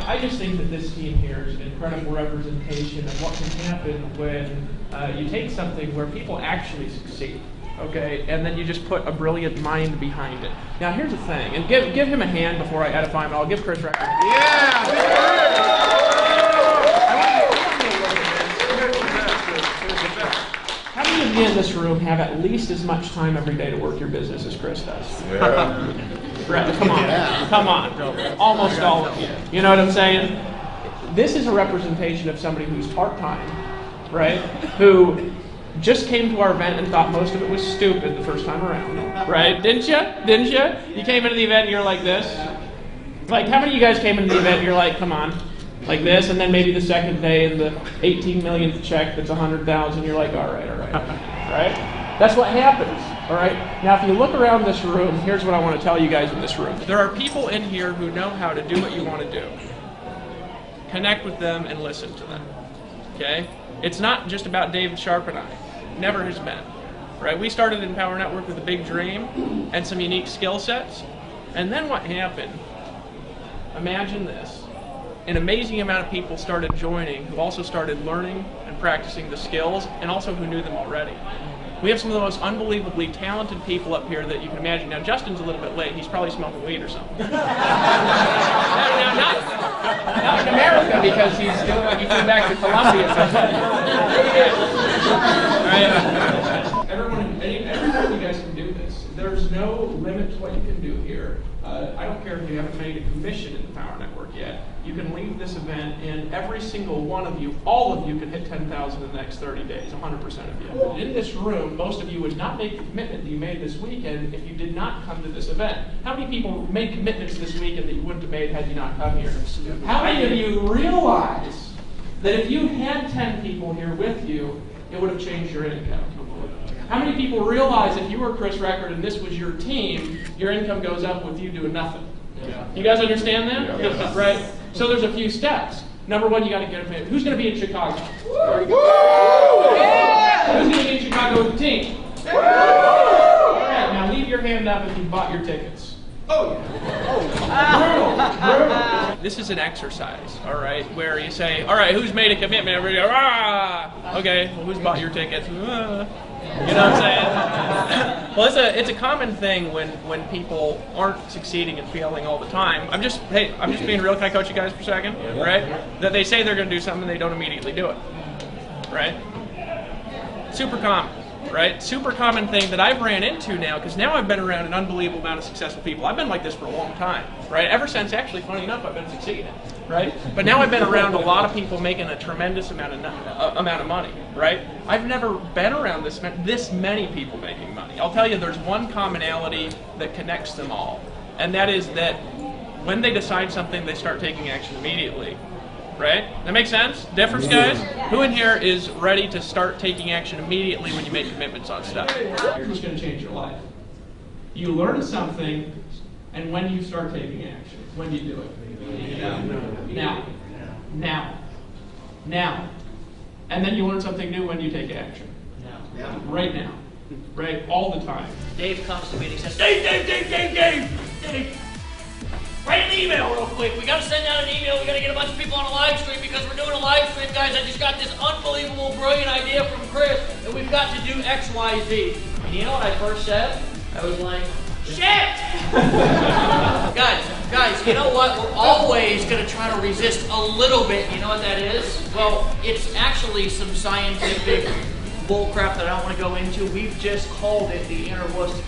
I just think that this team here is an incredible representation of what can happen when you take something where people actually succeed, okay, and then you just put a brilliant mind behind it. Now here's the thing, and give him a hand before I edify him, and I'll give Chris Record. How many of you in this room have at least as much time every day to work your business as Chris does? Yeah. Right, come on, come on. Almost all of you. You know what I'm saying? This is a representation of somebody who's part-time, right? Who just came to our event and thought most of it was stupid the first time around, right? Didn't you? Didn't you? You came into the event and you're like this. Like, how many of you guys came into the event and you're like, come on, like this, and then maybe the second day and the 18 millionth check that's 100,000, you're like, all right, right? That's what happens. All right. Now, if you look around this room, here's what I want to tell you guys in this room. There are people in here who know how to do what you want to do. Connect with them and listen to them. Okay? It's not just about David Sharp and I. Never has been. Right? We started in Power Network with a big dream and some unique skill sets. And then what happened? Imagine this. An amazing amount of people started joining who also started learning and practicing the skills and also who knew them already. We have some of the most unbelievably talented people up here that you can imagine. Now, Justin's a little bit late. He's probably smoking weed or something. Not in America, because he flew back to Colombia. Right? Everyone, you guys can do this. There's no limit to what you can do here. I don't care if you haven't made a commission in the Power Network yet. You can leave this event and every single one of you, all of you, can hit 10,000 in the next 30 days, 100% of you. In this room, most of you would not make the commitment that you made this weekend if you did not come to this event. How many people made commitments this weekend that you wouldn't have made had you not come here? How many of you realize that if you had 10 people here with you, it would have changed your income? How many people realize if you were Chris Record and this was your team, your income goes up with you doing nothing? Yeah. You guys understand that? Yeah. Right? So there's a few steps. Number one, you got to get a payment. Who's going to be in Chicago? Woo! Yeah! Who's going to be in Chicago with the team? Woo! All right, now leave your hand up if you bought your tickets. Oh yeah. Brutal. This is an exercise, all right, where you say, all right, who's made a commitment? Everybody go, ah! Okay, well, who's bought your tickets? Ah. You know what I'm saying? Well, it's a common thing when people aren't succeeding and failing all the time. I'm just being real. Can I coach you guys for a second? Right? That they say they're going to do something and they don't immediately do it. Right? Super common. Right? Super common thing that I've ran into now, because now I've been around an unbelievable amount of successful people. I've been like this for a long time. Right? Ever since, actually, funny enough, I've been succeeding. Right? But now I've been around a lot of people making a tremendous amount of money. Right? I've never been around this many people making money. I'll tell you, there's one commonality that connects them all, and that is that when they decide something, they start taking action immediately. Right? That makes sense? Difference, guys? Who in here is ready to start taking action immediately when you make commitments on stuff? Here's what's going to change your life. You learn something, and when do you start taking action? When do you do it? Now. And then you learn something new when you take action. Right now. Right? All the time. Dave comes to me and he says, Dave! Write an email real quick. We got to send out an email. We got to get a bunch of people on a live stream because we're doing a live stream, guys. I just got this unbelievable, brilliant idea from Chris, and we've got to do X, Y, Z. And you know what I first said? I was like, shit! Guys, you know what? We're always going to try to resist a little bit. You know what that is? Well, it's actually some scientific bullcrap that I don't want to go into. We've just called it the inner wussy.